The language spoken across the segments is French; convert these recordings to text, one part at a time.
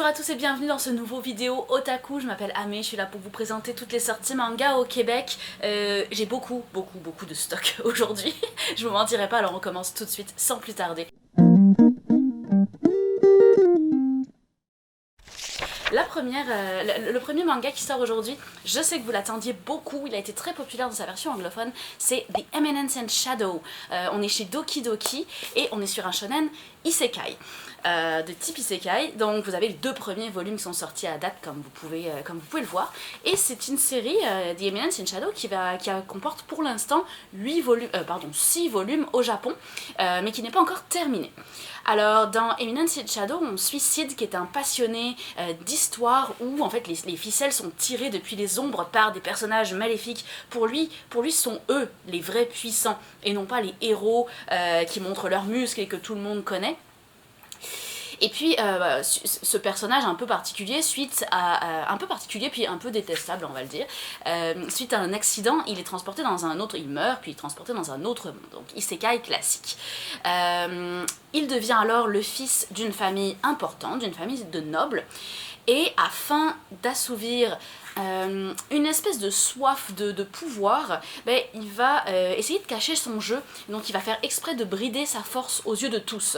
à tous et bienvenue dans ce nouveau vidéo Otaku. Je m'appelle Amé, je suis là pour vous présenter toutes les sorties manga au Québec. J'ai beaucoup de stock aujourd'hui. Je vous mentirai pas, alors on commence tout de suite sans plus tarder. Le premier manga qui sort aujourd'hui, je sais que vous l'attendiez beaucoup, il a été très populaire dans sa version anglophone, c'est The Eminence in Shadow. On est chez Doki Doki et on est sur un shonen isekai. De type isekai, donc vous avez les deux premiers volumes qui sont sortis à date comme vous pouvez le voir, et c'est une série, The Eminence in Shadow, qui comporte pour l'instant 6 volumes au Japon, mais qui n'est pas encore terminée. Alors dans Eminence in Shadow, on suit Sid qui est un passionné d'histoire où en fait les ficelles sont tirées depuis les ombres par des personnages maléfiques. Pour lui ce sont eux les vrais puissants et non pas les héros qui montrent leurs muscles et que tout le monde connaît. Et puis ce personnage un peu particulier, puis un peu détestable on va le dire, suite à un accident, il est transporté dans un autre, il meurt puis il est transporté dans un autre monde, donc isekai classique. Il devient alors le fils d'une famille importante, d'une famille de nobles, et afin d'assouvir une espèce de soif de pouvoir, il va essayer de cacher son jeu, donc il va faire exprès de brider sa force aux yeux de tous,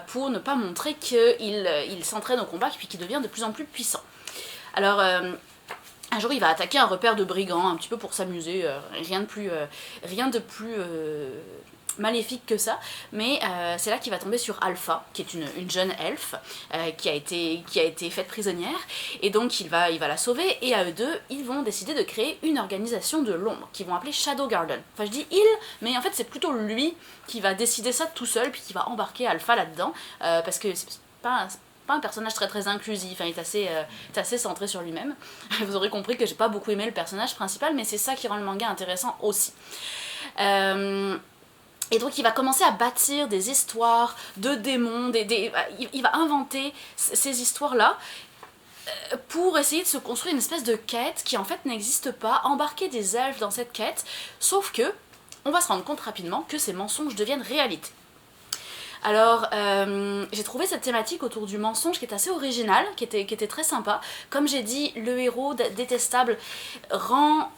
pour ne pas montrer qu'il s'entraîne au combat et puis qu'il devient de plus en plus puissant. Alors un jour il va attaquer un repère de brigands, un petit peu pour s'amuser, rien de plus maléfique que ça, mais c'est là qu'il va tomber sur Alpha, qui est une jeune elfe qui a été faite prisonnière, et donc il va la sauver, et à eux deux, ils vont décider de créer une organisation de l'ombre, qu'ils vont appeler Shadow Garden. Enfin je dis il, mais en fait c'est plutôt lui qui va décider ça tout seul, puis qui va embarquer Alpha là-dedans, parce que c'est pas un personnage très inclusif, hein, il est assez centré sur lui-même. Vous aurez compris que j'ai pas beaucoup aimé le personnage principal, mais c'est ça qui rend le manga intéressant aussi. Et donc il va commencer à bâtir des histoires de démons, il va inventer ces histoires-là pour essayer de se construire une espèce de quête qui en fait n'existe pas, embarquer des elfes dans cette quête, sauf que on va se rendre compte rapidement que ces mensonges deviennent réalité. Alors, j'ai trouvé cette thématique autour du mensonge qui est assez originale, qui était très sympa. Comme j'ai dit, le héros détestable rend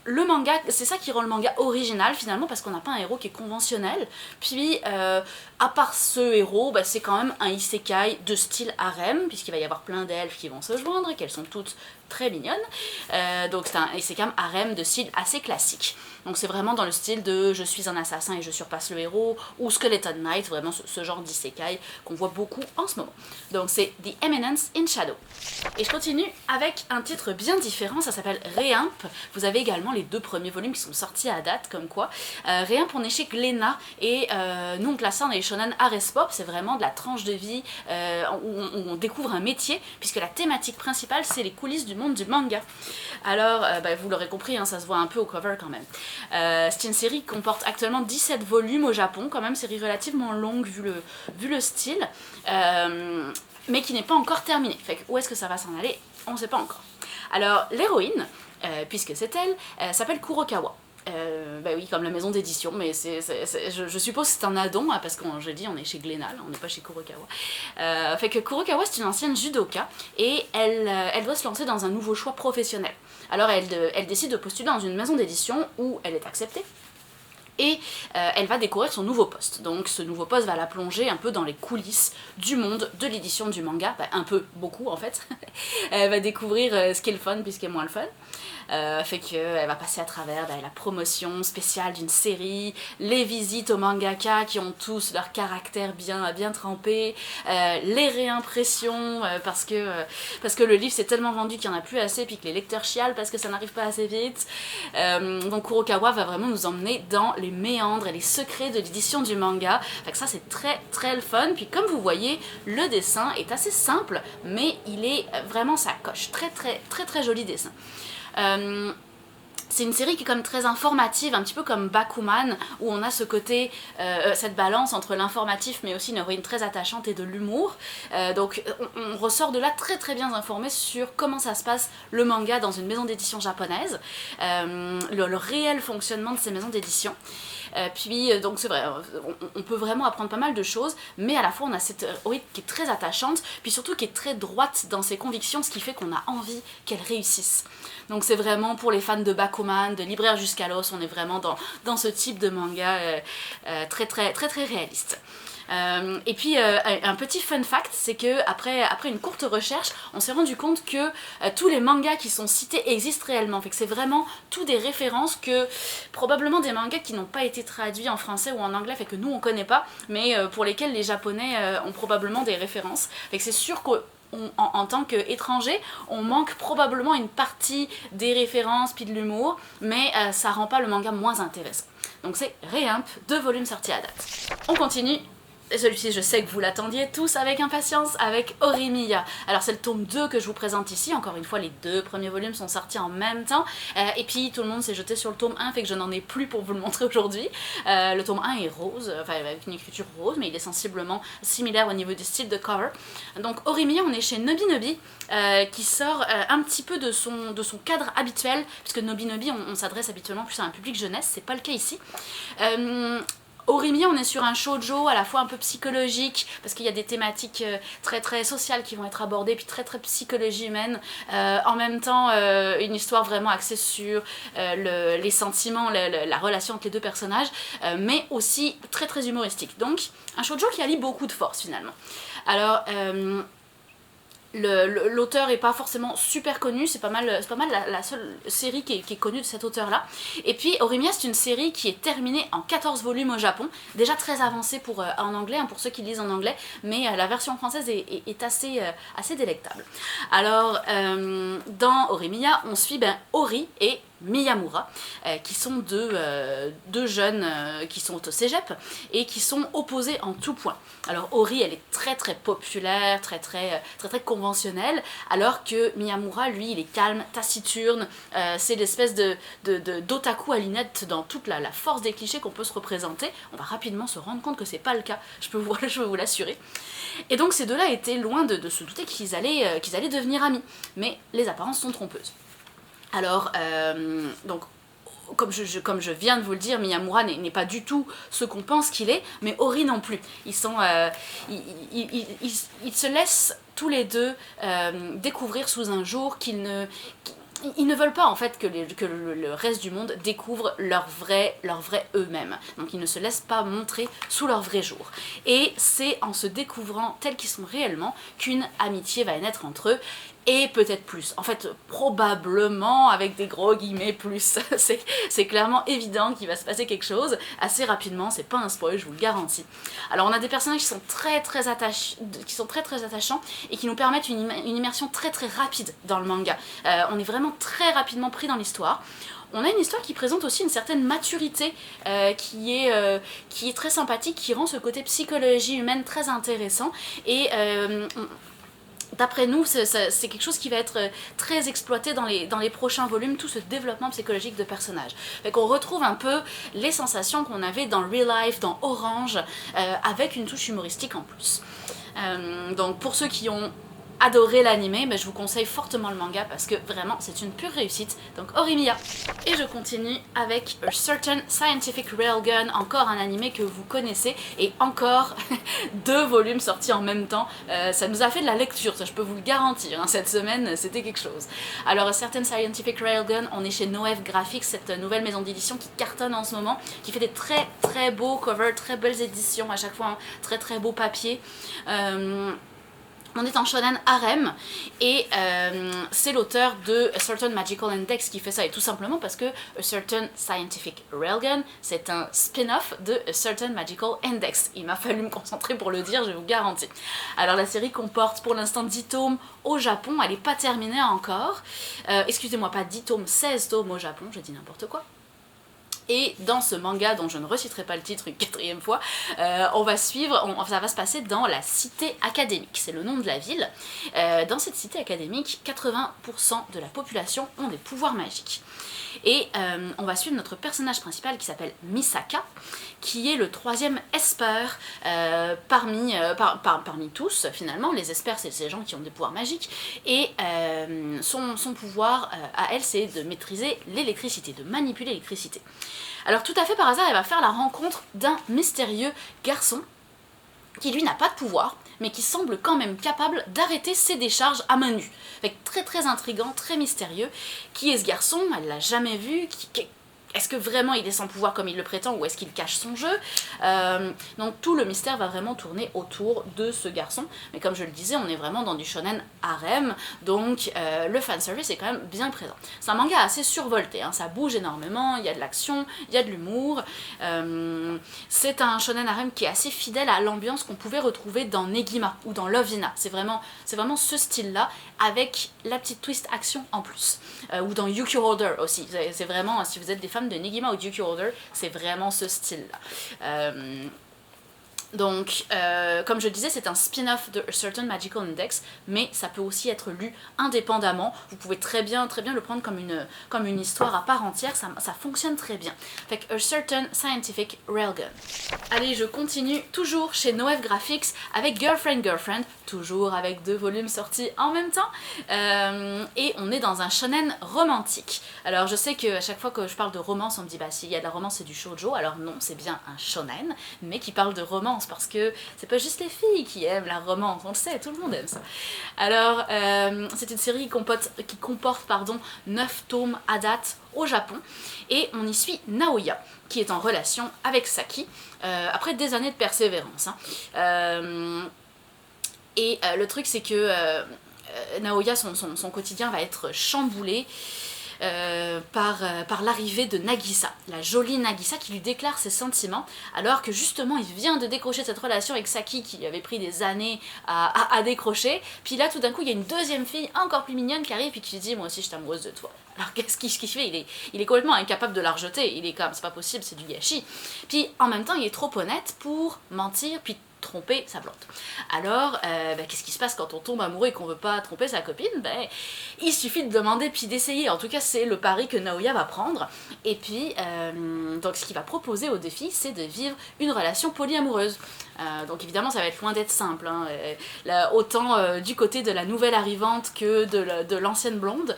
le manga, c'est ça qui rend le manga original finalement, parce qu'on n'a pas un héros qui est conventionnel. Puis à part ce héros, c'est quand même un isekai de style harem, puisqu'il va y avoir plein d'elfes qui vont se joindre et qu'elles sont toutes très mignonnes. Donc c'est un isekai harem de style assez classique. Donc c'est vraiment dans le style de je suis un assassin et je surpasse le héros, ou Skeleton Knight, vraiment ce genre d'isekai qu'on voit beaucoup en ce moment. Donc c'est The Eminence in Shadow. Et je continue avec un titre bien différent, ça s'appelle Réimp. Vous avez également les deux premiers volumes qui sont sortis à date, comme quoi. Réimp, on est chez Glénat, et nous on classe ça dans les shonen Ares Pop, c'est vraiment de la tranche de vie où on découvre un métier, puisque la thématique principale c'est les coulisses du monde du manga. Alors, vous l'aurez compris, hein, ça se voit un peu au cover quand même. C'est une série qui comporte actuellement 17 volumes au Japon, quand même série relativement longue vu le style, mais qui n'est pas encore terminée. Fait que où est-ce que ça va s'en aller, on ne sait pas encore. Alors l'héroïne, puisque c'est elle, s'appelle Kurokawa. Oui, comme la maison d'édition, mais je suppose que c'est un addon, hein, parce que je dis, on est chez Glénat, on n'est pas chez Kurokawa. Fait que Kurokawa, c'est une ancienne judoka, et elle doit se lancer dans un nouveau choix professionnel. Alors elle décide de postuler dans une maison d'édition où elle est acceptée, et elle va découvrir son nouveau poste. Donc ce nouveau poste va la plonger un peu dans les coulisses du monde de l'édition du manga, un peu, beaucoup en fait. Elle va découvrir ce qui est le fun puis ce qui est moins le fun. Fait qu'elle va passer à travers la promotion spéciale d'une série, les visites aux mangaka qui ont tous leur caractère bien trempé, les réimpressions parce que le livre s'est tellement vendu qu'il n'y en a plus assez, puis que les lecteurs chialent parce que ça n'arrive pas assez vite. Donc Kurokawa va vraiment nous emmener dans les méandres et les secrets de l'édition du manga. Fait que ça c'est très le fun. Puis comme vous voyez, le dessin est assez simple, mais il est vraiment sa coche. Très joli dessin. C'est une série qui est comme très informative, un petit peu comme Bakuman, où on a ce côté, cette balance entre l'informatif mais aussi une héroïne très attachante et de l'humour. Donc on ressort de là très bien informé sur comment ça se passe le manga dans une maison d'édition japonaise, le réel fonctionnement de ces maisons d'édition. Puis donc c'est vrai, on peut vraiment apprendre pas mal de choses, mais à la fois on a cette Ori qui est très attachante, puis surtout qui est très droite dans ses convictions, ce qui fait qu'on a envie qu'elle réussisse. Donc c'est vraiment pour les fans de Bakuman, de Libraire jusqu'à l'os, on est vraiment dans ce type de manga très réaliste. Et puis un petit fun fact, c'est que après une courte recherche, on s'est rendu compte que tous les mangas qui sont cités existent réellement. Fait que c'est vraiment tout des références que probablement des mangas qui n'ont pas été traduits en français ou en anglais, fait que nous on connaît pas, mais pour lesquels les japonais ont probablement des références. Fait que c'est sûr que en tant qu'étranger, on manque probablement une partie des références puis de l'humour, mais ça rend pas le manga moins intéressant. Donc c'est Reimp, 2 volumes sortis à date. On continue. Et celui-ci, je sais que vous l'attendiez tous avec impatience, avec Horimiya. Alors c'est le tome 2 que je vous présente ici, encore une fois les 2 premiers volumes sont sortis en même temps, et puis tout le monde s'est jeté sur le tome 1, fait que je n'en ai plus pour vous le montrer aujourd'hui. Le tome 1 est rose, enfin avec une écriture rose, mais il est sensiblement similaire au niveau du style de cover. Donc Horimiya, on est chez Nobinobi, qui sort un petit peu de son cadre habituel, puisque Nobinobi, on s'adresse habituellement plus à un public jeunesse, c'est pas le cas ici. Horimiya, on est sur un shoujo à la fois un peu psychologique, parce qu'il y a des thématiques très sociales qui vont être abordées, puis très psychologie humaine. En même temps, une histoire vraiment axée sur les sentiments, la relation entre les 2 personnages, mais aussi très humoristique. Donc, un shoujo qui allie beaucoup de force finalement. Alors, l'auteur est pas forcément super connu, c'est pas mal la seule série qui est connue de cet auteur là. Et puis Horimiya, c'est une série qui est terminée en 14 volumes au Japon, déjà très avancée en anglais, pour ceux qui lisent en anglais, mais la version française est assez délectable. Alors dans Horimiya, on suit Ori et Miyamura, qui sont deux jeunes qui sont au cégep et qui sont opposés en tout point. Alors Ori, elle est très populaire, très conventionnelle, alors que Miyamura, lui, il est calme, taciturne, c'est l'espèce d'otaku à lunettes dans toute la force des clichés qu'on peut se représenter. On va rapidement se rendre compte que c'est pas le cas, je peux vous l'assurer. Et donc ces deux-là étaient loin de se douter qu'ils allaient devenir amis, mais les apparences sont trompeuses. Alors, donc, comme je viens de vous le dire, Miyamura n'est pas du tout ce qu'on pense qu'il est, mais Ori non plus. Ils se laissent tous les deux découvrir sous un jour qu'ils ne veulent pas en fait que le reste du monde découvre leur vrai eux-mêmes. Donc ils ne se laissent pas montrer sous leur vrai jour. Et c'est en se découvrant tels qu'ils sont réellement qu'une amitié va naître entre eux. Et peut-être plus. En fait, probablement, avec des gros guillemets, plus. C'est clairement évident qu'il va se passer quelque chose assez rapidement, c'est pas un spoil, je vous le garantis. Alors on a des personnages qui sont très attachants et qui nous permettent une immersion très rapide dans le manga. On est vraiment très rapidement pris dans l'histoire. On a une histoire qui présente aussi une certaine maturité qui est très sympathique, qui rend ce côté psychologie humaine très intéressant et d'après nous, c'est quelque chose qui va être très exploité dans les prochains volumes, tout ce développement psychologique de personnages. Fait qu'on retrouve un peu les sensations qu'on avait dans Real Life, dans Orange, avec une touche humoristique en plus. Donc pour ceux qui ont adoré l'anime, mais je vous conseille fortement le manga parce que vraiment c'est une pure réussite. Donc Horimiya. Et je continue avec A Certain Scientific Railgun, encore un anime que vous connaissez et encore 2 volumes sortis en même temps. Ça nous a fait de la lecture, ça je peux vous le garantir, hein. Cette semaine c'était quelque chose. Alors A Certain Scientific Railgun, on est chez Noef Graphics, cette nouvelle maison d'édition qui cartonne en ce moment, qui fait des très beaux covers, très belles éditions, à chaque fois un très beau papier. On est en shonen harem et c'est l'auteur de A Certain Magical Index qui fait ça, et tout simplement parce que A Certain Scientific Railgun c'est un spin-off de A Certain Magical Index. Il m'a fallu me concentrer pour le dire, je vous garantis. Alors la série comporte pour l'instant 10 tomes au Japon, elle n'est pas terminée encore. Excusez-moi, pas 10 tomes, 16 tomes au Japon, je dis n'importe quoi. Et dans ce manga, dont je ne reciterai pas le titre une 4e fois, ça va se passer dans la cité académique, c'est le nom de la ville. Dans cette cité académique, 80% de la population ont des pouvoirs magiques. Et on va suivre notre personnage principal qui s'appelle Misaka, qui est le 3e esper parmi tous, finalement. Les espers, c'est ces gens qui ont des pouvoirs magiques, et son pouvoir à elle, c'est de maîtriser l'électricité, de manipuler l'électricité. Alors tout à fait par hasard, elle va faire la rencontre d'un mystérieux garçon qui lui n'a pas de pouvoir, mais qui semble quand même capable d'arrêter ses décharges à main nue. Fait que très intriguant, très mystérieux. Qui est ce garçon? Elle l'a jamais vu. Est-ce que vraiment il est sans pouvoir comme il le prétend ou est-ce qu'il cache son jeu? Donc tout le mystère va vraiment tourner autour de ce garçon. Mais comme je le disais, on est vraiment dans du shonen harem, donc le fanservice est quand même bien présent. C'est un manga assez survolté, hein, ça bouge énormément, il y a de l'action, il y a de l'humour. C'est un shonen harem qui est assez fidèle à l'ambiance qu'on pouvait retrouver dans Negima ou dans Love Hina. C'est vraiment ce style-là, avec la petite twist action en plus. Ou dans Yukio Order aussi. C'est vraiment, si vous êtes des fans de Negima ou Yukio Order, c'est vraiment ce style-là. Donc, comme je le disais, c'est un spin-off de A Certain Magical Index, mais ça peut aussi être lu indépendamment. Vous pouvez très bien le prendre comme une histoire à part entière, ça fonctionne très bien. Fait que A Certain Scientific Railgun. Allez, je continue toujours chez Noef Graphics avec Girlfriend, toujours avec 2 volumes sortis en même temps. Et on est dans un shonen romantique. Alors, je sais qu'à chaque fois que je parle de romance, on me dit bah s'il y a de la romance, c'est du shoujo. Alors non, c'est bien un shonen, mais qui parle de romance, parce que c'est pas juste les filles qui aiment la romance, on le sait, tout le monde aime ça. Alors, c'est une série qui comporte 9 tomes à date au Japon, et on y suit Naoya, qui est en relation avec Saki, après des années de persévérance. Et le truc, c'est que Naoya, son quotidien va être chamboulé par l'arrivée de Nagisa, la jolie Nagisa qui lui déclare ses sentiments, alors que justement il vient de décrocher cette relation avec Saki qui lui avait pris des années à décrocher, puis là tout d'un coup il y a une deuxième fille encore plus mignonne qui arrive et qui lui dit moi aussi je suis amoureuse de toi. Alors qu'est-ce qu'il fait? Il est complètement incapable de la rejeter, il est comme c'est pas possible, c'est du gâchis. Puis en même temps il est trop honnête pour mentir, puis tromper sa blonde. Alors, qu'est-ce qui se passe quand on tombe amoureux et qu'on veut pas tromper sa copine? Il suffit de demander puis d'essayer. En tout cas, c'est le pari que Naoya va prendre. Et puis, donc ce qu'il va proposer au défi, c'est de vivre une relation polyamoureuse. Donc évidemment, ça va être loin d'être simple. Hein. Autant du côté de la nouvelle arrivante que de l'ancienne blonde,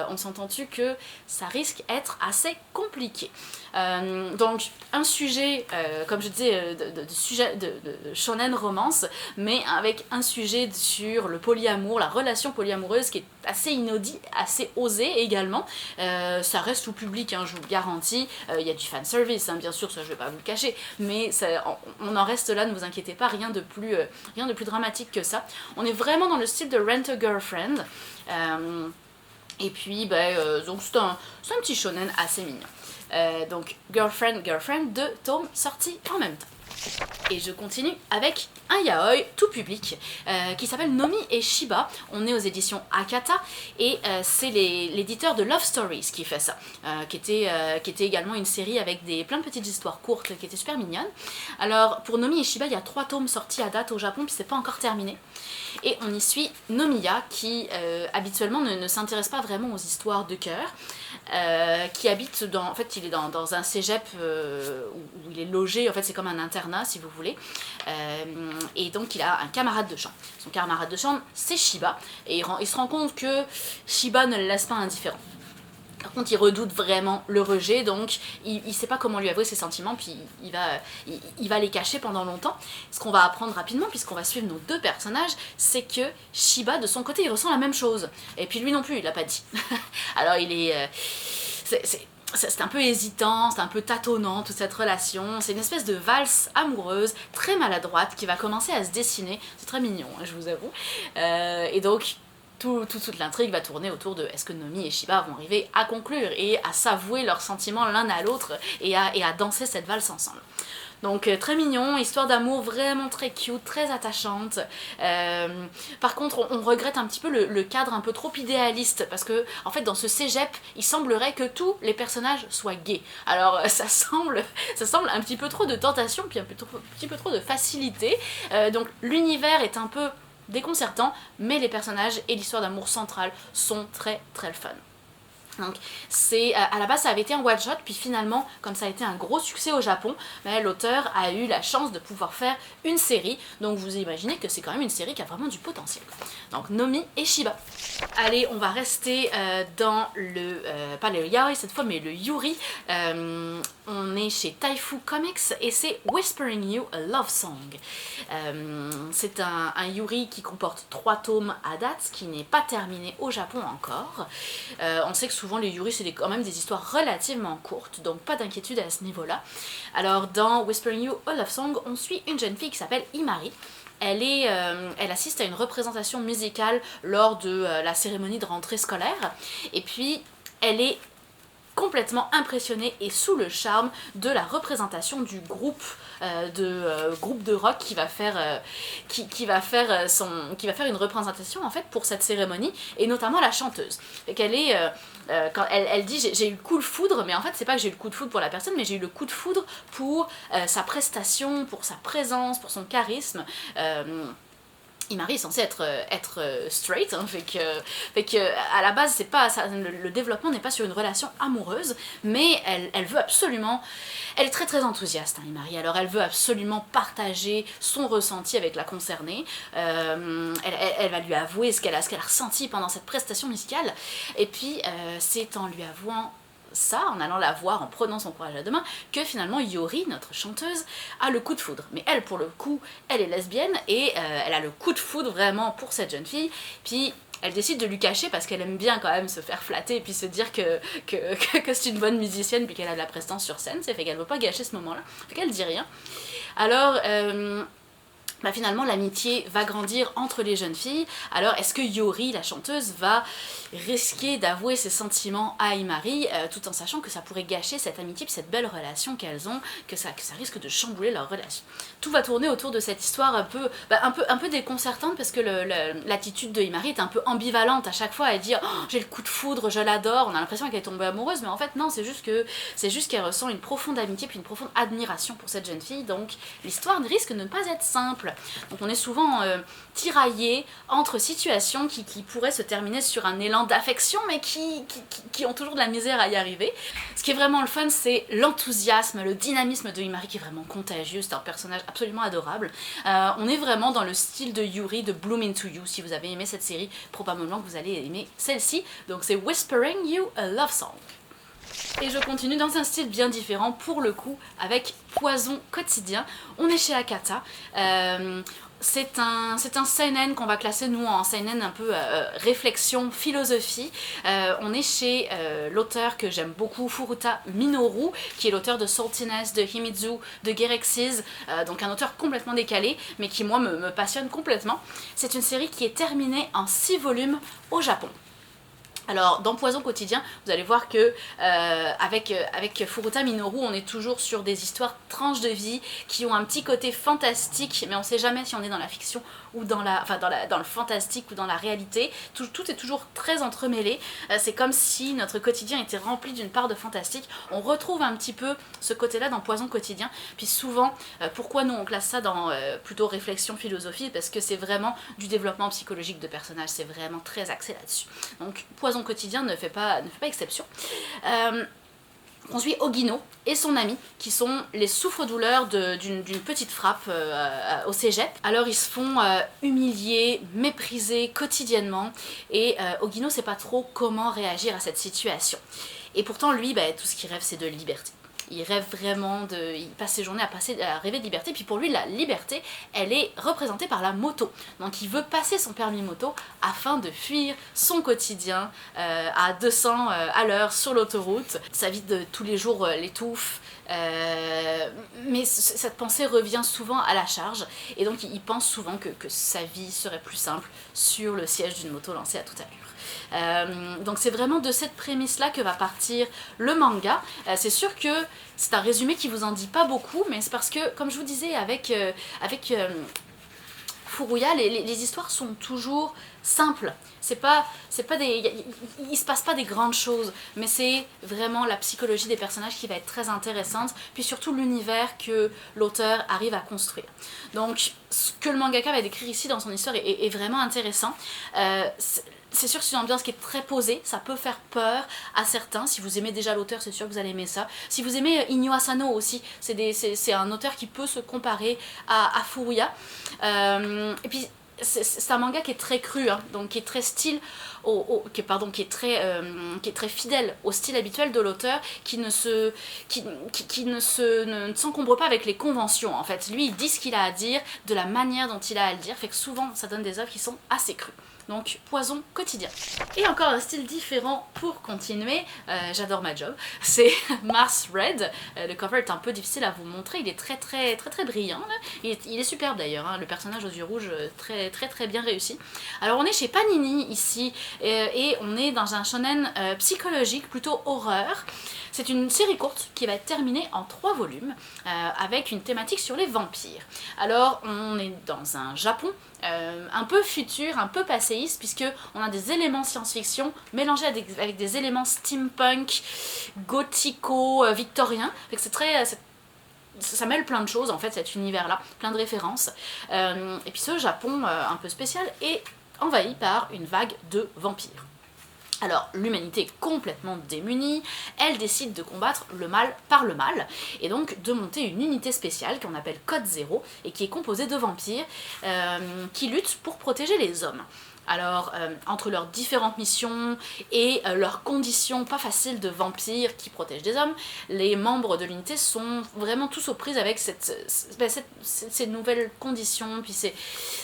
on s'entend-tu que ça risque d'être assez compliqué. Donc un sujet, comme je disais, de shonen romance, mais avec un sujet sur le polyamour, la relation polyamoureuse qui est assez inaudit, assez osé également. Ça reste tout public, hein, je vous le garantis. Il y a du fanservice, hein, bien sûr, ça je vais pas vous le cacher, mais on en reste là, ne vous inquiétez pas, rien de plus dramatique que ça. On est vraiment dans le style de Rent a Girlfriend. Et puis, donc c'est un petit shonen assez mignon. Donc Girlfriend, 2 tomes sortis en même temps. Et je continue avec un yaoi tout public qui s'appelle Nomi et Shiba. On est aux éditions Akata et c'est l'éditeur de Love Stories qui fait ça, qui était également une série avec plein de petites histoires courtes qui étaient super mignonnes. Alors pour Nomi et Shiba, il y a 3 tomes sortis à date au Japon, puis c'est pas encore terminé. Et on y suit Nomiya qui habituellement ne s'intéresse pas vraiment aux histoires de cœur, qui habite en fait il est dans un cégep où il est logé, en fait c'est comme un internat si vous voulez, et donc il a un camarade de chambre. Son camarade de chambre c'est Shiba, et il se rend compte que Shiba ne le laisse pas indifférent. Par contre, il redoute vraiment le rejet, donc il sait pas comment lui avouer ses sentiments, puis il va les cacher pendant longtemps. Ce qu'on va apprendre rapidement, puisqu'on va suivre nos 2 personnages, c'est que Shiba, de son côté, il ressent la même chose. Et puis lui non plus, il l'a pas dit. Alors il est... c'est un peu hésitant, c'est un peu tâtonnant toute cette relation, c'est une espèce de valse amoureuse très maladroite qui va commencer à se dessiner, c'est très mignon, hein, je vous avoue. Et donc... toute l'intrigue va tourner autour de est-ce que Nomi et Shiba vont arriver à conclure et à s'avouer leurs sentiments l'un à l'autre et à danser cette valse ensemble. Donc très mignon, histoire d'amour vraiment très cute, très attachante. Par contre, on regrette un petit peu le cadre un peu trop idéaliste, parce que en fait dans ce cégep, il semblerait que tous les personnages soient gays. Alors ça semble un petit peu trop de tentation, puis un petit peu trop de facilité. Donc l'univers est un peu déconcertant, mais les personnages et l'histoire d'amour centrale sont très très fun. Donc à la base ça avait été un one shot, puis finalement comme ça a été un gros succès au Japon, l'auteur a eu la chance de pouvoir faire une série, donc vous imaginez que c'est quand même une série qui a vraiment du potentiel. Donc Nomi et Shiba. Allez, on va rester dans le, pas le yaoi cette fois, mais le yuri. On est chez Taifu Comics et c'est Whispering You a Love Song. C'est un yuri qui comporte 3 tomes à date, qui n'est pas terminé au Japon encore. On sait que souvent les yuri c'est quand même des histoires relativement courtes, donc pas d'inquiétude à ce niveau-là. Alors dans Whispering You a Love Song, on suit une jeune fille qui s'appelle Imari. Elle assiste à une représentation musicale lors de la cérémonie de rentrée scolaire, et puis elle est complètement impressionnée et sous le charme de la représentation du groupe de rock qui va faire une représentation en fait pour cette cérémonie, et notamment la chanteuse. Et qu'elle est quand elle dit j'ai eu le coup de foudre, mais en fait c'est pas que j'ai eu le coup de foudre pour la personne, mais j'ai eu le coup de foudre pour sa prestation, pour sa présence, pour son charisme. Imari est censée être straight, hein, fait que à la base c'est pas ça, le développement n'est pas sur une relation amoureuse, mais elle veut absolument, elle est très très enthousiaste, hein, Imari. Alors elle veut absolument partager son ressenti avec la concernée. Elle va lui avouer ce qu'elle a ressenti pendant cette prestation musicale, et puis c'est en lui avouant ça, en allant la voir, en prenant son courage à deux mains, que finalement Yori, notre chanteuse, a le coup de foudre. Mais elle, pour le coup, elle est lesbienne et elle a le coup de foudre vraiment pour cette jeune fille. Puis elle décide de lui cacher parce qu'elle aime bien quand même se faire flatter et puis se dire que c'est une bonne musicienne puis qu'elle a de la prestance sur scène. C'est fait qu'elle veut pas gâcher ce moment-là. Fait qu'elle dit rien. Alors finalement l'amitié va grandir entre les jeunes filles. Alors est-ce que Yori, la chanteuse, va risquer d'avouer ses sentiments à Imari, tout en sachant que ça pourrait gâcher cette amitié et cette belle relation qu'elles ont, que ça risque de chambouler leur relation. Tout va tourner autour de cette histoire un peu déconcertante, parce que l'attitude de Imari est un peu ambivalente. À chaque fois elle dit oh, j'ai le coup de foudre, je l'adore, on a l'impression qu'elle est tombée amoureuse, mais en fait non, c'est juste qu'elle ressent une profonde amitié puis une profonde admiration pour cette jeune fille. Donc l'histoire risque de ne pas être simple. Donc on est souvent tiraillé entre situations qui pourraient se terminer sur un élan d'affection, mais qui ont toujours de la misère à y arriver. Ce qui est vraiment le fun, c'est l'enthousiasme, le dynamisme de Imari qui est vraiment contagieux. C'est un personnage absolument adorable. On est vraiment dans le style de Yuri de Bloom Into You. Si vous avez aimé cette série, probablement que vous allez aimer celle-ci. Donc c'est Whispering You a Love Song. Et je continue dans un style bien différent pour le coup avec Poison quotidien. On est chez Akata. C'est un seinen qu'on va classer nous en seinen un peu réflexion, philosophie. On est chez l'auteur que j'aime beaucoup, Furuta Minoru, qui est l'auteur de Saltiness, de Himizu, de Gerexis, donc un auteur complètement décalé, mais qui moi me passionne complètement. C'est une série qui est terminée en 6 volumes au Japon. Alors dans Poison quotidien, vous allez voir que avec Furuta Minoru, on est toujours sur des histoires tranches de vie qui ont un petit côté fantastique, mais on sait jamais si on est dans la fiction ou dans le fantastique ou dans la réalité. Tout est toujours très entremêlé. C'est comme si notre quotidien était rempli d'une part de fantastique. On retrouve un petit peu ce côté-là dans Poison quotidien. Puis souvent, pourquoi nous on classe ça dans plutôt réflexion, philosophie, parce que c'est vraiment du développement psychologique de personnages. C'est vraiment très axé là-dessus. Donc Poison quotidien ne fait pas exception. On suit Ogino et son ami qui sont les souffres-douleurs d'une petite frappe au cégep. Alors ils se font humilier, mépriser quotidiennement, et Ogino sait pas trop comment réagir à cette situation. Et pourtant lui, tout ce qu'il rêve c'est de liberté. Il rêve vraiment il passe ses journées à rêver de liberté, puis pour lui la liberté elle est représentée par la moto. Donc il veut passer son permis moto afin de fuir son quotidien à 200 à l'heure sur l'autoroute. Sa vie de tous les jours l'étouffe, mais cette pensée revient souvent à la charge, et donc il pense souvent que sa vie serait plus simple sur le siège d'une moto lancée à toute allure. Donc c'est vraiment de cette prémisse là que va partir le manga. C'est sûr que c'est un résumé qui vous en dit pas beaucoup, mais c'est parce que comme je vous disais avec Furuya, les histoires sont toujours simples. Il se passe pas des grandes choses, mais c'est vraiment la psychologie des personnages qui va être très intéressante, puis surtout l'univers que l'auteur arrive à construire. Donc ce que le mangaka va décrire ici dans son histoire est vraiment intéressant. C'est sûr que c'est une ambiance qui est très posée, ça peut faire peur à certains. Si vous aimez déjà l'auteur, c'est sûr que vous allez aimer ça. Si vous aimez Inyo Asano aussi, c'est un auteur qui peut se comparer à Furuya. Et puis c'est un manga qui est très cru, hein, donc qui est très style, qui est très fidèle au style habituel de l'auteur, qui ne s'encombre pas avec les conventions en fait. Lui il dit ce qu'il a à dire, de la manière dont il a à le dire, fait que souvent ça donne des œuvres qui sont assez crues. Donc poison quotidien. Et encore un style différent pour continuer, j'adore ma job, c'est Mars Red. Le cover est un peu difficile à vous montrer, il est très brillant, là. Il est superbe d'ailleurs, hein, le personnage aux yeux rouges très bien réussi. Alors on est chez Panini ici, et on est dans un shonen psychologique, plutôt horreur. C'est une série courte qui va être terminée en 3 volumes, avec une thématique sur les vampires. Alors on est dans un Japon un peu futur, un peu passéiste, puisque on a des éléments science-fiction mélangés avec des éléments steampunk, gothico-victorien. C'est très... ça mêle plein de choses en fait, cet univers là, plein de références, et puis ce Japon un peu spécial est envahi par une vague de vampires. Alors l'humanité est complètement démunie, elle décide de combattre le mal par le mal, et donc de monter une unité spéciale qu'on appelle Code Zéro, et qui est composée de vampires qui luttent pour protéger les hommes. Alors, entre leurs différentes missions et leurs conditions pas faciles de vampires qui protègent des hommes, les membres de l'unité sont vraiment tous aux prises avec ces nouvelles conditions, puis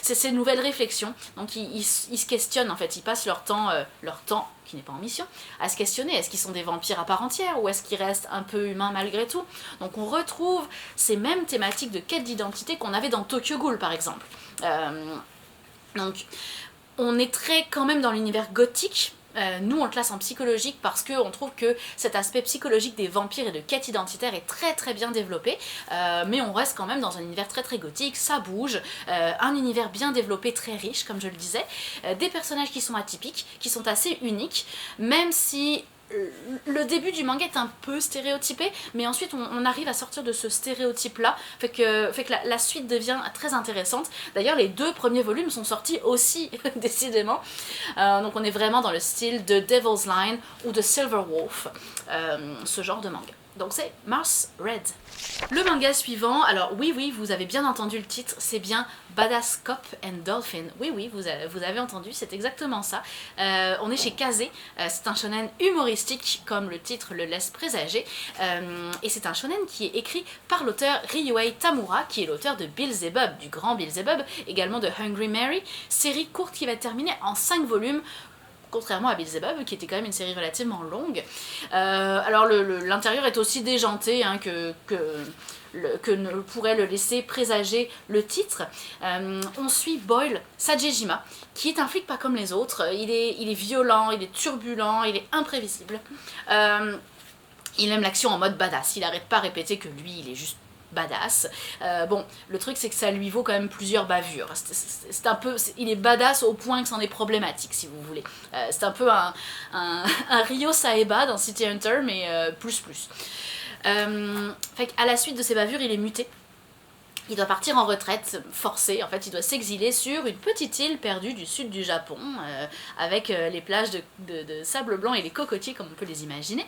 ces nouvelles réflexions. Donc ils se questionnent en fait, ils passent leur temps qui n'est pas en mission, à se questionner, est-ce qu'ils sont des vampires à part entière ou est-ce qu'ils restent un peu humains malgré tout. Donc on retrouve ces mêmes thématiques de quête d'identité qu'on avait dans Tokyo Ghoul par exemple. Donc on est très quand même dans l'univers gothique. Nous on le classe en psychologique parce qu'on trouve que cet aspect psychologique des vampires et de quête identitaire est très bien développé, mais on reste quand même dans un univers très gothique, ça bouge, un univers bien développé, très riche comme je le disais, des personnages qui sont atypiques, qui sont assez uniques, même si le début du manga est un peu stéréotypé, mais ensuite on arrive à sortir de ce stéréotype là, fait que la suite devient très intéressante. D'ailleurs les 2 premiers volumes sont sortis aussi décidément, donc on est vraiment dans le style de Devil's Line ou de Silver Wolf, ce genre de manga. Donc c'est Mars Red. Le manga suivant, alors oui, vous avez bien entendu le titre, c'est bien Badass Cop and Dolphin. Oui, vous avez entendu, c'est exactement ça. On est chez Kazé, c'est un shonen humoristique, comme le titre le laisse présager, et c'est un shonen qui est écrit par l'auteur Ryuhei Tamura, qui est l'auteur de Beelzebub, du grand Beelzebub, également de Hungry Mary, série courte qui va être terminée en 5 volumes, contrairement à Beelzebub, qui était quand même une série relativement longue. Alors l'intérieur est aussi déjanté hein, que ne pourrait le laisser présager le titre. On suit Boyle Sajejima, qui est un flic pas comme les autres. Il est violent, il est turbulent, il est imprévisible. Il aime l'action en mode badass, il n'arrête pas à répéter que lui, il est juste badass. Bon, le truc c'est que ça lui vaut quand même plusieurs bavures. Il est badass au point que c'en est problématique, si vous voulez. C'est un peu un Ryo Saeba dans City Hunter, mais plus. Fait qu'à la suite de ses bavures, il est muté. Il doit partir en retraite forcée, en fait il doit s'exiler sur une petite île perdue du sud du Japon, avec les plages de sable blanc et les cocotiers comme on peut les imaginer.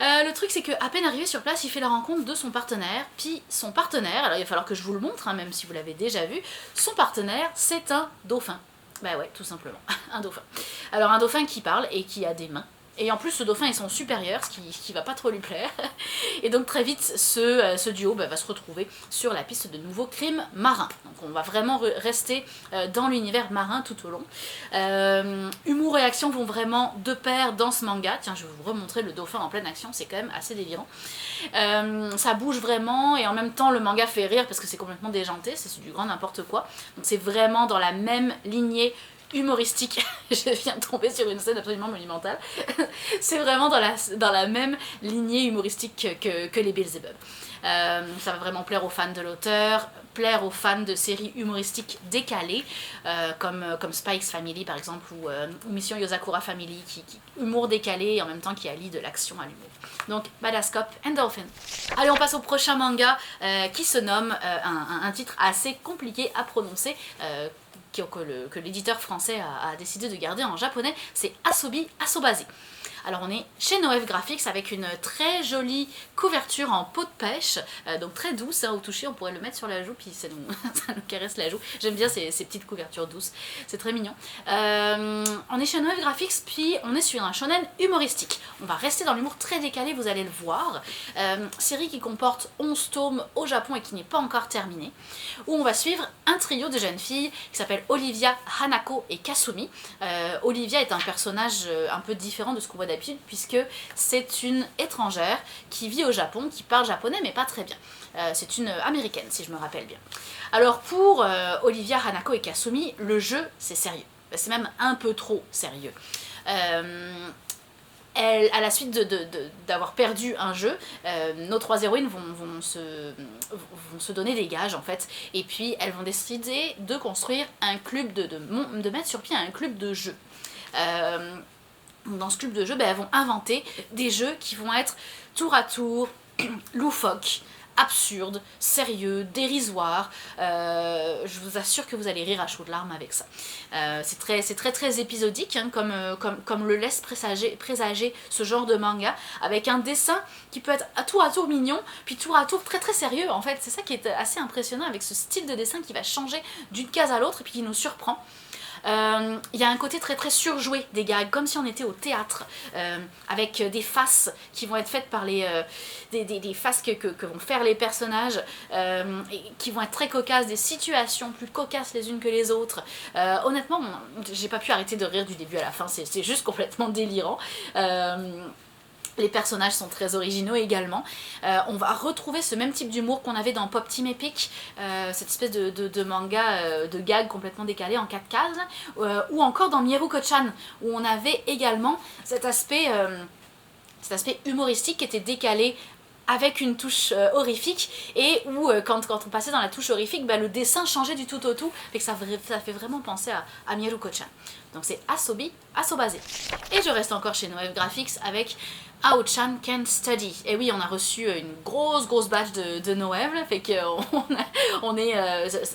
Le truc c'est qu'à peine arrivé sur place, il fait la rencontre de son partenaire, puis son partenaire, alors il va falloir que je vous le montre, hein, même si vous l'avez déjà vu, son partenaire c'est un dauphin. Bah ouais, tout simplement, un dauphin. Alors un dauphin qui parle et qui a des mains. Et en plus ce dauphin est son supérieur, ce qui va pas trop lui plaire. Et donc très vite ce duo va se retrouver sur la piste de nouveaux crimes marins. Donc on va vraiment rester dans l'univers marin tout au long. Humour et action vont vraiment de pair dans ce manga. Tiens, je vais vous remontrer le dauphin en pleine action, c'est quand même assez délirant. Ça bouge vraiment et en même temps le manga fait rire parce que c'est complètement déjanté, c'est du grand n'importe quoi. Donc c'est vraiment dans la même lignée humoristique. Je viens de tomber sur une scène absolument monumentale. C'est vraiment dans la même lignée humoristique que les Beelzebub. Ça va vraiment plaire aux fans de l'auteur, plaire aux fans de séries humoristiques décalées, comme Spike's Family par exemple, ou Mission Yozakura Family, qui humour décalé et en même temps qui allie de l'action à l'humour. Donc Badass Cop and Dolphin. Allez, on passe au prochain manga qui se nomme un titre assez compliqué à prononcer, que l'éditeur français a décidé de garder en japonais, c'est Asobi Asobase. Alors on est chez Noëv Graphics avec une très jolie couverture en peau de pêche, donc très douce, au toucher on pourrait le mettre sur la joue puis ça nous caresse la joue. J'aime bien ces petites couvertures douces, c'est très mignon. On est chez Noëv Graphics puis on est sur un shonen humoristique. On va rester dans l'humour très décalé, vous allez le voir. Série qui comporte 11 tomes au Japon et qui n'est pas encore terminée, où on va suivre un trio de jeunes filles qui s'appellent Olivia, Hanako et Kasumi. Olivia est un personnage un peu différent de ce qu'on voit d'habitude puisque c'est une étrangère qui vit au Japon, qui parle japonais mais pas très bien. C'est une américaine si je me rappelle bien. Alors pour Olivia, Hanako et Kasumi, le jeu c'est sérieux. C'est même un peu trop sérieux. À la suite d'avoir perdu un jeu, nos trois héroïnes vont se donner des gages en fait, et puis elles vont décider de construire un club, de mettre sur pied un club de jeux. Dans ce club de jeux, elles vont inventer des jeux qui vont être tour à tour, loufoques, absurdes, sérieux, dérisoires. Je vous assure que vous allez rire à chaudes larmes avec ça. C'est très épisodique, hein, comme le laisse présager ce genre de manga, avec un dessin qui peut être à tour mignon, puis tour à tour très sérieux en fait. C'est ça qui est assez impressionnant avec ce style de dessin qui va changer d'une case à l'autre et puis qui nous surprend. Il y a un côté très surjoué des gags, comme si on était au théâtre, avec des faces qui vont être faites par des faces que vont faire les personnages, et qui vont être très cocasses, des situations plus cocasses les unes que les autres. Honnêtement, j'ai pas pu arrêter de rire du début à la fin, c'est juste complètement délirant. Les personnages sont très originaux également. On va retrouver ce même type d'humour qu'on avait dans Pop Team Epic, cette espèce de manga de gag complètement décalé en 4 cases, ou encore dans Mieruko-chan, où on avait également cet aspect humoristique qui était décalé avec une touche horrifique, et où quand on passait dans la touche horrifique, le dessin changeait du tout au tout, et que ça fait vraiment penser à Mieruko-chan. Donc c'est Asobi Asobase. Et je reste encore chez Noëv Graphics avec Ao-chan Can Study. Et oui, on a reçu une grosse batch de Noëv, fait que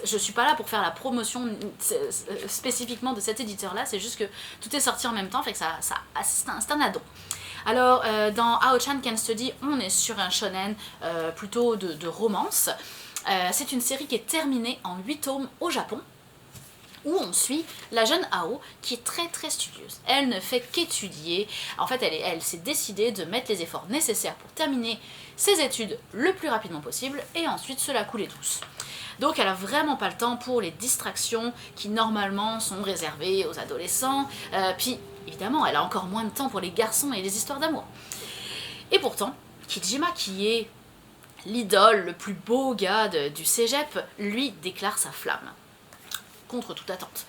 je suis pas là pour faire la promotion spécifiquement de cet éditeur là, c'est juste que tout est sorti en même temps, fait que c'est un addon. Alors dans Ao-chan Can Study, on est sur un shonen plutôt de romance. C'est une série qui est terminée en 8 tomes au Japon, où on suit la jeune Ao qui est très studieuse. Elle ne fait qu'étudier. En fait, elle s'est décidée de mettre les efforts nécessaires pour terminer ses études le plus rapidement possible et ensuite se la couler douce. Donc elle a vraiment pas le temps pour les distractions qui normalement sont réservées aux adolescents. Puis évidemment, elle a encore moins de temps pour les garçons et les histoires d'amour. Et pourtant, Kijima, qui est l'idole, le plus beau gars du cégep, lui déclare sa flamme. Contre toute attente.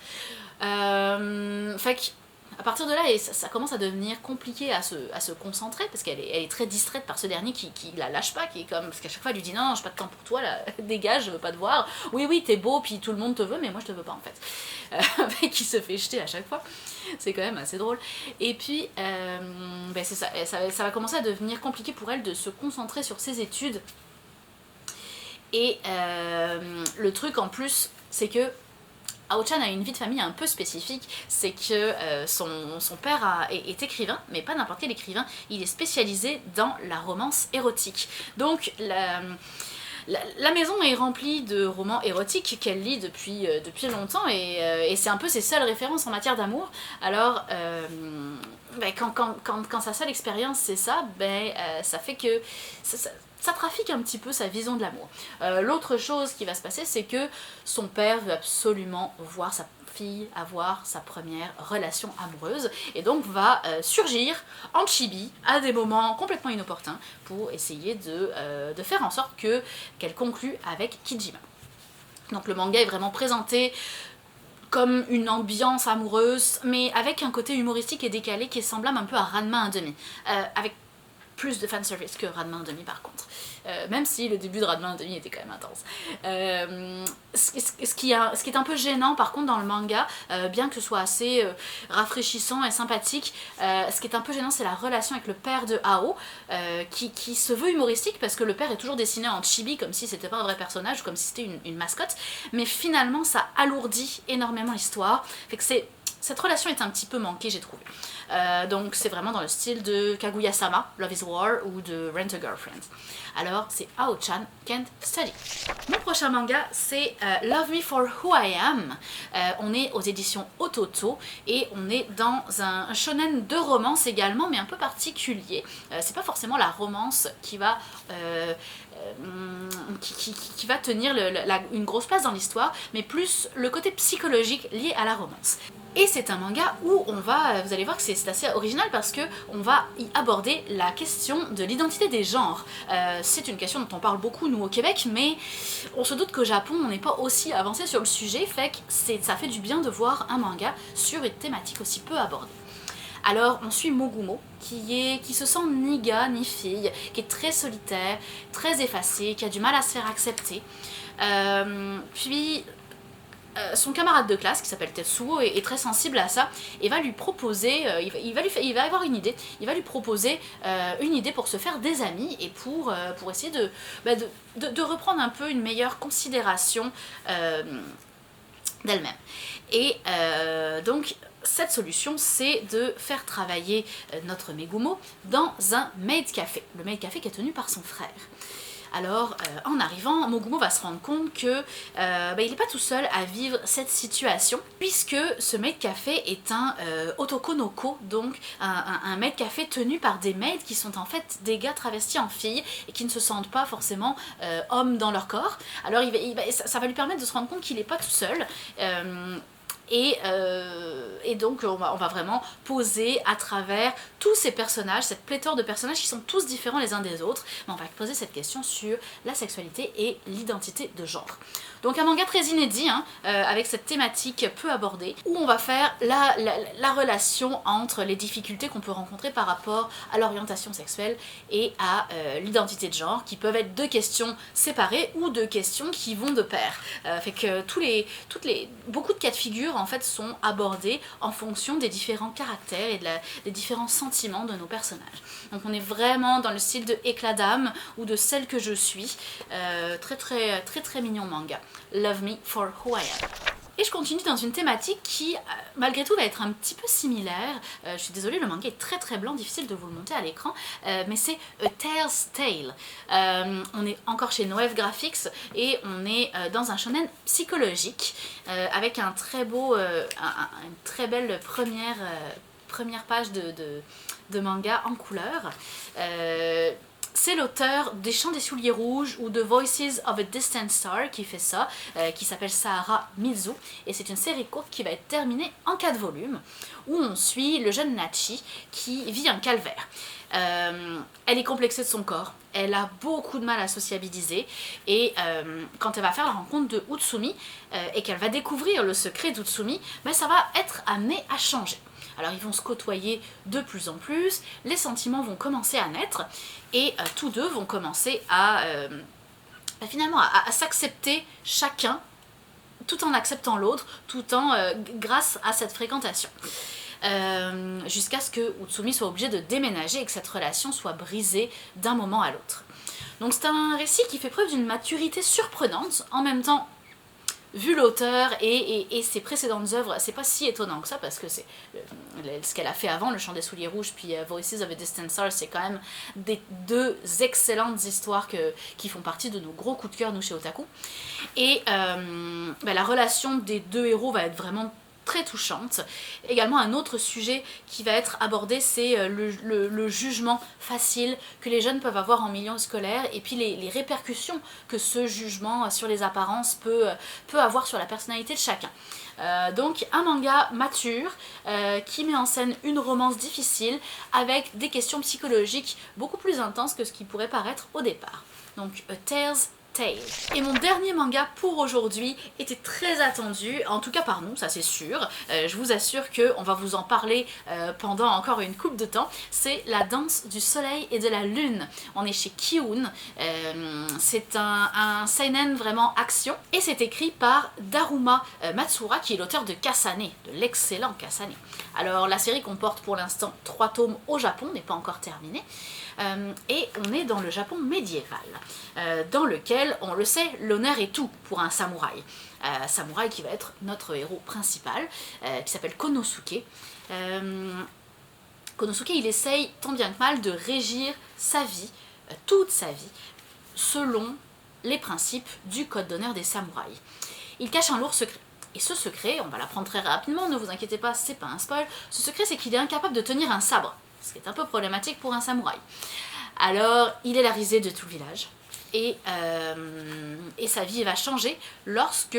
Fait qu'à partir de là, ça commence à devenir compliqué à se concentrer, parce qu'elle est très distraite par ce dernier qui la lâche pas, qui est comme, parce qu'à chaque fois elle lui dit non, j'ai pas de temps pour toi, là, dégage, je veux pas te voir. Oui, t'es beau, puis tout le monde te veut, mais moi je te veux pas en fait. Qui se fait jeter à chaque fois. C'est quand même assez drôle. Et puis, c'est ça, ça va commencer à devenir compliqué pour elle de se concentrer sur ses études. Et le truc en plus, c'est que Ao-chan a une vie de famille un peu spécifique, c'est que son père est écrivain, mais pas n'importe quel écrivain, il est spécialisé dans la romance érotique. Donc la maison est remplie de romans érotiques qu'elle lit depuis longtemps, et c'est un peu ses seules références en matière d'amour. Alors quand sa seule expérience c'est ça, ça fait que ça trafique un petit peu sa vision de l'amour. L'autre chose qui va se passer, c'est que son père veut absolument voir sa fille avoir sa première relation amoureuse, et donc va surgir en chibi à des moments complètement inopportuns pour essayer de faire en sorte qu'elle conclue avec Kijima. Donc le manga est vraiment présenté comme une ambiance amoureuse, mais avec un côté humoristique et décalé qui est semblable un peu à Ranma 1/2, avec plus de fanservice que Ranma Demi par contre. Même si le début de Ranma Demi était quand même intense. Ce qui est un peu gênant par contre dans le manga, bien que ce soit assez rafraîchissant et sympathique, ce qui est un peu gênant c'est la relation avec le père de Ao, qui se veut humoristique parce que le père est toujours dessiné en chibi comme si c'était pas un vrai personnage, comme si c'était une mascotte, mais finalement ça alourdit énormément l'histoire, fait que cette relation est un petit peu manquée j'ai trouvé. Donc c'est vraiment dans le style de Kaguya-sama, Love is War, ou de Rent a Girlfriend. Alors c'est Ao-chan Can't Study. Mon prochain manga c'est Love Me for Who I Am. On est aux éditions Ototo et on est dans un shonen de romance également, mais un peu particulier. C'est pas forcément la romance qui va tenir une grosse place dans l'histoire, mais plus le côté psychologique lié à la romance. Et c'est un manga où vous allez voir que c'est assez original parce que on va y aborder la question de l'identité des genres. C'est une question dont on parle beaucoup nous au Québec, mais on se doute qu'au Japon on n'est pas aussi avancé sur le sujet, fait que ça fait du bien de voir un manga sur une thématique aussi peu abordée. Alors on suit Mogumo, qui se sent ni gars ni fille, qui est très solitaire, très effacé, qui a du mal à se faire accepter. Puis son camarade de classe qui s'appelle Tetsuo est très sensible à ça et va lui proposer, il va avoir une idée, il va lui proposer une idée pour se faire des amis et pour essayer de reprendre un peu une meilleure considération d'elle-même. Et donc cette solution c'est de faire travailler notre Megumo dans un maid café, le maid café qui est tenu par son frère. Alors, en arrivant, Mogumo va se rendre compte que il n'est pas tout seul à vivre cette situation, puisque ce maid café est un otokonoko, donc un maid café tenu par des maids qui sont en fait des gars travestis en filles et qui ne se sentent pas forcément hommes dans leur corps. Alors ça va lui permettre de se rendre compte qu'il n'est pas tout seul. Et donc on va vraiment poser à travers tous ces personnages, cette pléthore de personnages qui sont tous différents les uns des autres, mais on va poser cette question sur la sexualité et l'identité de genre. Donc un manga très inédit, avec cette thématique peu abordée, où on va faire la relation entre les difficultés qu'on peut rencontrer par rapport à l'orientation sexuelle et à l'identité de genre, qui peuvent être deux questions séparées ou deux questions qui vont de pair. Fait que beaucoup de cas de figure en fait sont abordés en fonction des différents caractères et des différents sentiments de nos personnages. Donc on est vraiment dans le style de Éclat d'âme ou de Celle que je suis, très mignon manga. Love Me for Who I Am. Et je continue dans une thématique qui, malgré tout, va être un petit peu similaire. Je suis désolée, le manga est très blanc, difficile de vous le monter à l'écran, mais c'est A Tale's Tale. On est encore chez Noev Graphics et on est dans un shonen psychologique avec un très beau, une très belle première page de manga en couleur. C'est l'auteur des Chants des Souliers Rouges ou de Voices of a Distant Star qui fait ça, qui s'appelle Sahara Mizu, et c'est une série courte qui va être terminée en 4 volumes, où on suit le jeune Nachi qui vit un calvaire. Elle est complexée de son corps, elle a beaucoup de mal à sociabiliser, et quand elle va faire la rencontre de Utsumi, et qu'elle va découvrir le secret d'Utsumi, ça va être amené à changer. Alors ils vont se côtoyer de plus en plus, les sentiments vont commencer à naître, et tous deux vont commencer à finalement à s'accepter chacun, tout en acceptant l'autre, grâce à cette fréquentation. Jusqu'à ce que Utsumi soit obligé de déménager et que cette relation soit brisée d'un moment à l'autre. Donc c'est un récit qui fait preuve d'une maturité surprenante, en même temps vu l'auteur et ses précédentes œuvres, c'est pas si étonnant que ça parce que c'est ce qu'elle a fait avant, Le Chant des Souliers Rouges, puis Voices of a Distant Star, c'est quand même deux excellentes histoires qui font partie de nos gros coups de cœur, nous, chez Otaku. Et la relation des deux héros va être vraiment très touchante. Également un autre sujet qui va être abordé, c'est le jugement facile que les jeunes peuvent avoir en milieu scolaire et puis les répercussions que ce jugement sur les apparences peut avoir sur la personnalité de chacun. Donc un manga mature qui met en scène une romance difficile avec des questions psychologiques beaucoup plus intenses que ce qui pourrait paraître au départ. Donc A Tale's Tale. Et mon dernier manga pour aujourd'hui était très attendu, en tout cas par nous, ça c'est sûr. Je vous assure qu'on va vous en parler pendant encore une couple de temps. C'est La danse du soleil et de la lune. On est chez Kiun. C'est un seinen vraiment action et c'est écrit par Daruma Matsura qui est l'auteur de Kasane, de l'excellent Kasane. Alors la série comporte pour l'instant 3 tomes au Japon, n'est pas encore terminée. Et on est dans le Japon médiéval, dans lequel, on le sait, l'honneur est tout pour un samouraï. Samouraï qui va être notre héros principal, qui s'appelle Konosuke. Konosuke, il essaye tant bien que mal de régir sa vie, toute sa vie, selon les principes du code d'honneur des samouraïs. Il cache un lourd secret. Et ce secret, on va l'apprendre très rapidement, ne vous inquiétez pas, c'est pas un spoil, ce secret c'est qu'il est incapable de tenir un sabre, ce qui est un peu problématique pour un samouraï. Alors, il est la risée de tout le village, et sa vie va changer lorsque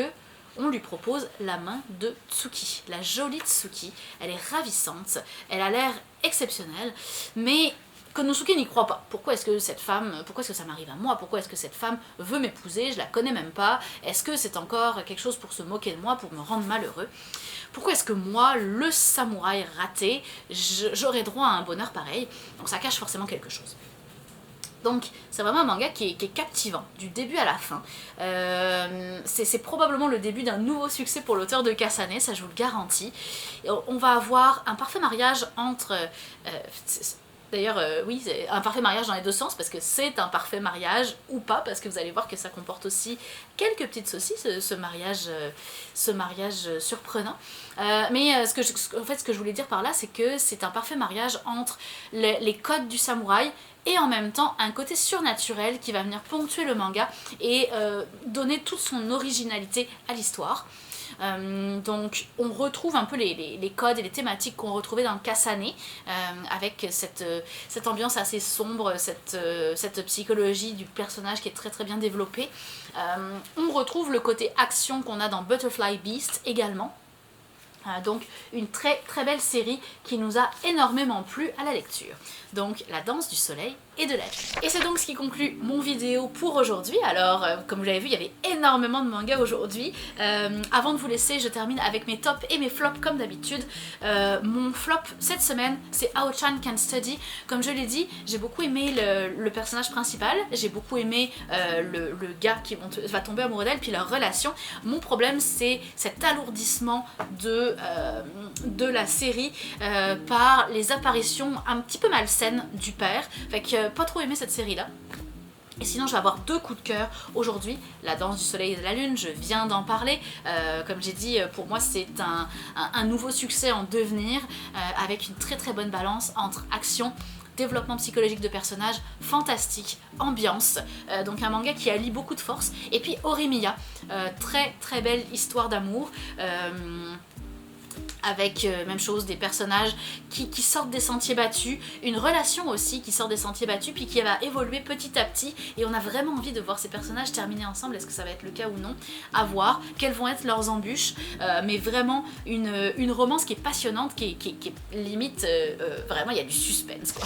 on lui propose la main de Tsuki, la jolie Tsuki. Elle est ravissante, elle a l'air exceptionnelle, mais Konosuke n'y croit pas. Pourquoi est-ce que ça m'arrive à moi? Pourquoi est-ce que cette femme veut m'épouser? Je la connais même pas. Est-ce que c'est encore quelque chose pour se moquer de moi, pour me rendre malheureux? Pourquoi est-ce que moi, le samouraï raté, j'aurais droit à un bonheur pareil? Donc ça cache forcément quelque chose. Donc c'est vraiment un manga qui est captivant, du début à la fin. C'est probablement le début d'un nouveau succès pour l'auteur de Kasane, ça je vous le garantis. Et on va avoir un parfait mariage entre... D'ailleurs, oui, c'est un parfait mariage dans les deux sens, parce que c'est un parfait mariage ou pas, parce que vous allez voir que ça comporte aussi quelques petites saucisses, ce mariage surprenant. Mais ce que je voulais dire par là, c'est que c'est un parfait mariage entre les codes du samouraï et en même temps un côté surnaturel qui va venir ponctuer le manga et donner toute son originalité à l'histoire. Donc on retrouve un peu les codes et les thématiques qu'on retrouvait dans le Kasane, avec cette ambiance assez sombre, cette psychologie du personnage qui est très très bien développée. On retrouve le côté action qu'on a dans Butterfly Beast également. Donc une très très belle série qui nous a énormément plu à la lecture. Donc La danse du soleil et de la lune. Et c'est donc ce qui conclut mon vidéo pour aujourd'hui. Alors comme vous l'avez vu, il y avait énormément de mangas aujourd'hui. Avant de vous laisser, je termine avec mes tops et mes flops comme d'habitude. Mon flop cette semaine, c'est Ao-chan Can Study. Comme je l'ai dit, j'ai beaucoup aimé le personnage principal, j'ai beaucoup aimé le gars qui va tomber amoureux d'elle, puis leur relation. Mon problème, c'est cet alourdissement de la série par les apparitions un petit peu malsaines du père. Fait que pas trop aimé cette série là. Et sinon je vais avoir 2 coups de cœur aujourd'hui. La danse du soleil et de la lune, je viens d'en parler. Comme j'ai dit, pour moi c'est un nouveau succès en devenir, avec une très très bonne balance entre action, développement psychologique de personnages, fantastique, ambiance, donc un manga qui allie beaucoup de force. Et puis Horimiya, très très belle histoire d'amour, avec même chose, des personnages qui sortent des sentiers battus, une relation aussi qui sort des sentiers battus puis qui va évoluer petit à petit, et on a vraiment envie de voir ces personnages terminer ensemble. Est-ce que ça va être le cas ou non? À voir, quelles vont être leurs embûches, mais vraiment une romance qui est passionnante, qui est limite, vraiment il y a du suspense quoi.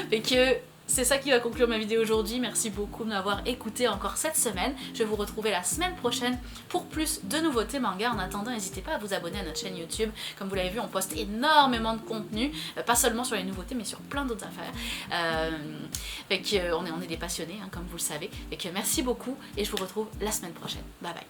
Fait que c'est ça qui va conclure ma vidéo aujourd'hui. Merci beaucoup de m'avoir écouté encore cette semaine. Je vais vous retrouver la semaine prochaine pour plus de nouveautés manga. En attendant, n'hésitez pas à vous abonner à notre chaîne YouTube. Comme vous l'avez vu, on poste énormément de contenu, pas seulement sur les nouveautés, mais sur plein d'autres affaires. Fait que on est des passionnés, hein, comme vous le savez. Fait que merci beaucoup et je vous retrouve la semaine prochaine. Bye bye.